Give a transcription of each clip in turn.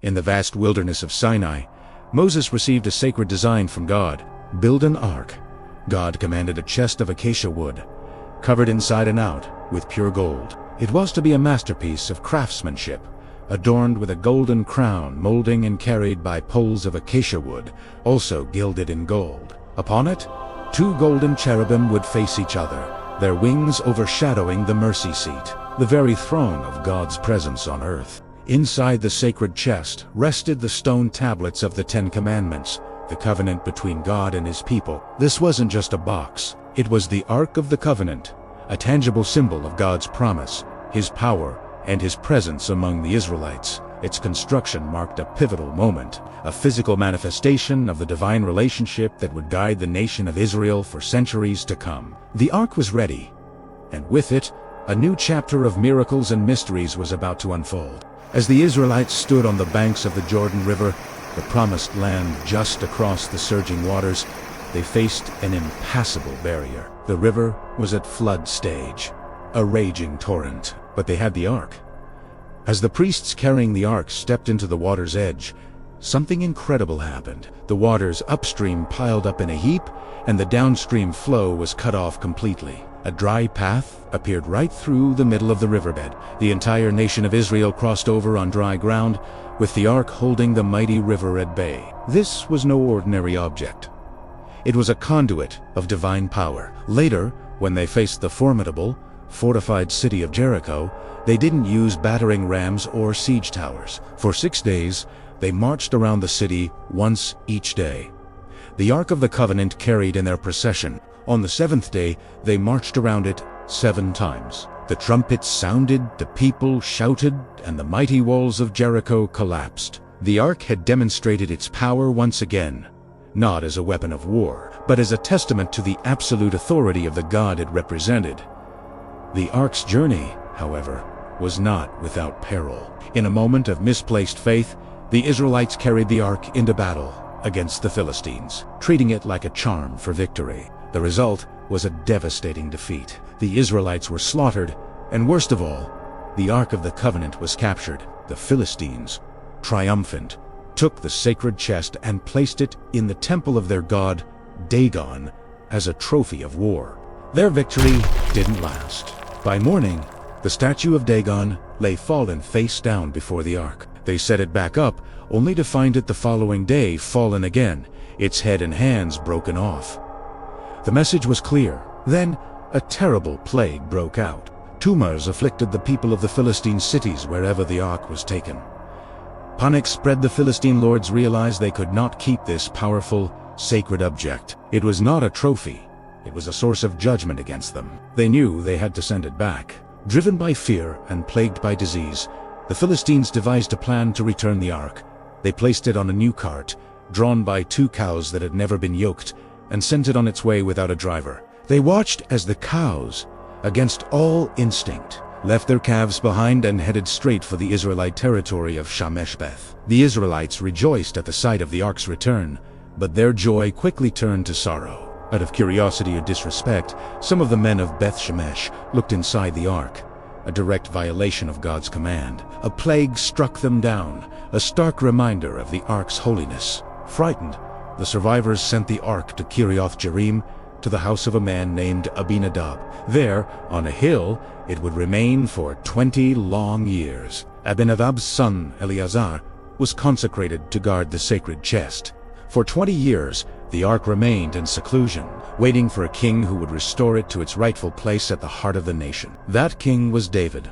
In the vast wilderness of Sinai, Moses received a sacred design from God: build an ark. God commanded a chest of acacia wood, covered inside and out with pure gold. It was to be a masterpiece of craftsmanship, adorned with a golden crown, molding and carried by poles of acacia wood, also gilded in gold. Upon it, 2 golden cherubim would face each other, their wings overshadowing the mercy seat, the very throne of God's presence on earth. Inside the sacred chest rested the stone tablets of the 10 Commandments, the covenant between God and his people. This wasn't just a box. It was the Ark of the Covenant, a tangible symbol of God's promise, his power, and his presence among the Israelites. Its construction marked a pivotal moment, a physical manifestation of the divine relationship that would guide the nation of Israel for centuries to come. The Ark was ready, and with it, a new chapter of miracles and mysteries was about to unfold. As the Israelites stood on the banks of the Jordan River, the promised land just across the surging waters, they faced an impassable barrier. The river was at flood stage, a raging torrent, but they had the Ark. As the priests carrying the Ark stepped into the water's edge, something incredible happened. The waters upstream piled up in a heap, and the downstream flow was cut off completely. A dry path appeared right through the middle of the riverbed. The entire nation of Israel crossed over on dry ground, with the Ark holding the mighty river at bay. This was no ordinary object. It was a conduit of divine power. Later, when they faced the formidable, fortified city of Jericho, they didn't use battering rams or siege towers. For 6 days, they marched around the city once each day. The Ark of the Covenant carried in their procession. On the 7th day, they marched around it 7 times. The trumpets sounded, the people shouted, and the mighty walls of Jericho collapsed. The Ark had demonstrated its power once again, not as a weapon of war, but as a testament to the absolute authority of the God it represented. The Ark's journey, however, was not without peril. In a moment of misplaced faith, the Israelites carried the Ark into battle against the Philistines, treating it like a charm for victory. The result was a devastating defeat. The Israelites were slaughtered, and worst of all, the Ark of the Covenant was captured. The Philistines, triumphant, took the sacred chest and placed it in the temple of their god, Dagon, as a trophy of war. Their victory didn't last. By morning, the statue of Dagon lay fallen face down before the Ark. They set it back up, only to find it the following day fallen again, its head and hands broken off. The message was clear. Then, a terrible plague broke out. Tumors afflicted the people of the Philistine cities wherever the Ark was taken. Panic spread. The Philistine lords realized they could not keep this powerful, sacred object. It was not a trophy. It was a source of judgment against them. They knew they had to send it back. Driven by fear and plagued by disease, the Philistines devised a plan to return the Ark. They placed it on a new cart, drawn by 2 cows that had never been yoked, and sent it on its way without a driver. They watched as the cows, against all instinct, left their calves behind and headed straight for the Israelite territory of Shameshbeth. The Israelites rejoiced at the sight of the Ark's return, but their joy quickly turned to sorrow. Out of curiosity or disrespect, some of the men of Beth Shemesh looked inside the Ark, a direct violation of God's command. A plague struck them down, a stark reminder of the Ark's holiness. Frightened, the survivors sent the Ark to Kirioth Jearim, to the house of a man named Abinadab. There, on a hill, it would remain for 20 long years. Abinadab's son, Eleazar, was consecrated to guard the sacred chest. For 20 years, the Ark remained in seclusion, waiting for a king who would restore it to its rightful place at the heart of the nation. That king was David.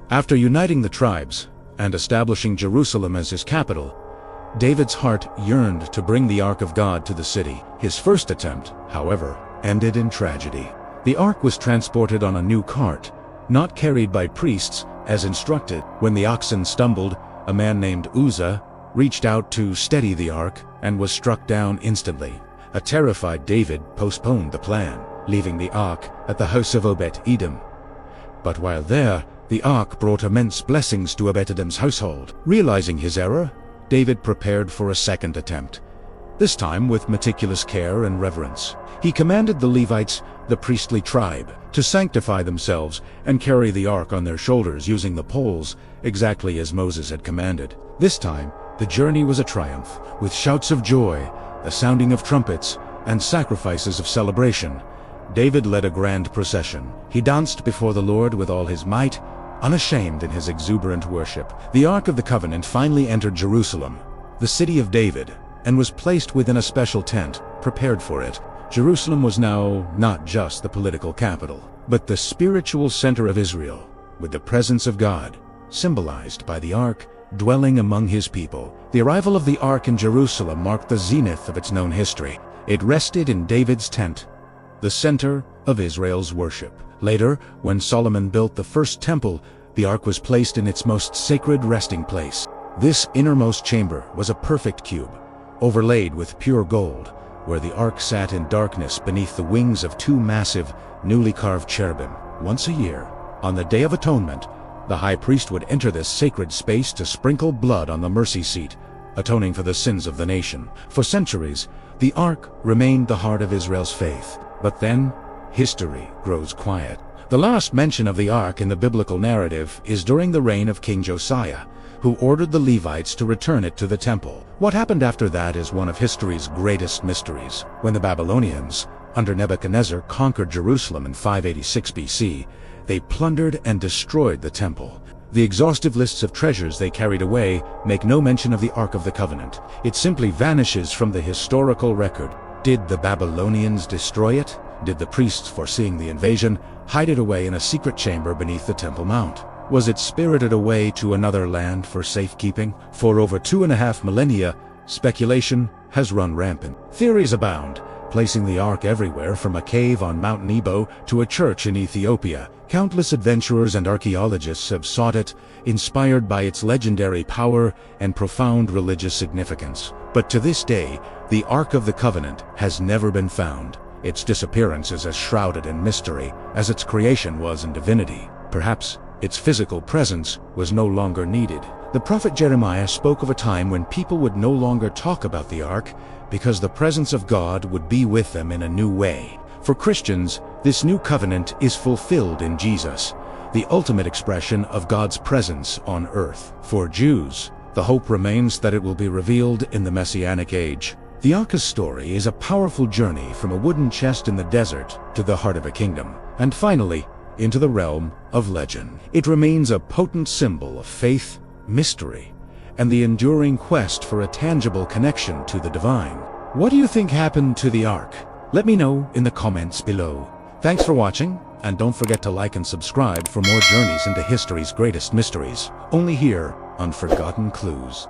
After uniting the tribes and establishing Jerusalem as his capital, David's heart yearned to bring the Ark of God to the city. His first attempt, however, ended in tragedy. The Ark was transported on a new cart, not carried by priests as instructed. When the oxen stumbled, a man named Uzzah reached out to steady the Ark and was struck down instantly. A terrified David postponed the plan, leaving the Ark at the house of Obed-Edom. But while there, the Ark brought immense blessings to Obed-Edom's household. Realizing his error, David prepared for a second attempt, this time with meticulous care and reverence. He commanded the Levites, the priestly tribe, to sanctify themselves and carry the Ark on their shoulders using the poles, exactly as Moses had commanded. This time, the journey was a triumph, with shouts of joy, the sounding of trumpets, and sacrifices of celebration. David led a grand procession. He danced before the Lord with all his might, unashamed in his exuberant worship. The Ark of the Covenant finally entered Jerusalem, the city of David, and was placed within a special tent, prepared for it. Jerusalem was now not just the political capital, but the spiritual center of Israel, with the presence of God, symbolized by the Ark, dwelling among his people. The arrival of the Ark in Jerusalem marked the zenith of its known history. It rested in David's tent, the center of Israel's worship. Later, when Solomon built the first temple, the Ark was placed in its most sacred resting place. This innermost chamber was a perfect cube, overlaid with pure gold, where the Ark sat in darkness beneath the wings of two massive, newly carved cherubim. Once a year, on the Day of Atonement, the high priest would enter this sacred space to sprinkle blood on the mercy seat, atoning for the sins of the nation. For centuries, the Ark remained the heart of Israel's faith. But then, history grows quiet. The last mention of the Ark in the biblical narrative is during the reign of King Josiah, who ordered the Levites to return it to the temple. What happened after that is one of history's greatest mysteries. When the Babylonians, under Nebuchadnezzar, conquered Jerusalem in 586 BC, they plundered and destroyed the temple. The exhaustive lists of treasures they carried away make no mention of the Ark of the Covenant. It simply vanishes from the historical record. Did the Babylonians destroy it? Did the priests, foreseeing the invasion, hide it away in a secret chamber beneath the Temple Mount? Was it spirited away to another land for safekeeping? For over 2.5 millennia, speculation has run rampant. Theories abound, placing the Ark everywhere from a cave on Mount Nebo to a church in Ethiopia. Countless adventurers and archaeologists have sought it, inspired by its legendary power and profound religious significance. But to this day, the Ark of the Covenant has never been found. Its disappearance is as shrouded in mystery as its creation was in divinity. Perhaps its physical presence was no longer needed. The prophet Jeremiah spoke of a time when people would no longer talk about the Ark because the presence of God would be with them in a new way. For Christians, this new covenant is fulfilled in Jesus, the ultimate expression of God's presence on earth. For Jews, the hope remains that it will be revealed in the Messianic age. The Ark's story is a powerful journey from a wooden chest in the desert to the heart of a kingdom, and finally, into the realm of legend. It remains a potent symbol of faith, mystery, and the enduring quest for a tangible connection to the divine. What do you think happened to the Ark? Let me know in the comments below. Thanks for watching, and don't forget to like and subscribe for more journeys into history's greatest mysteries, only here on Forgotten Clues.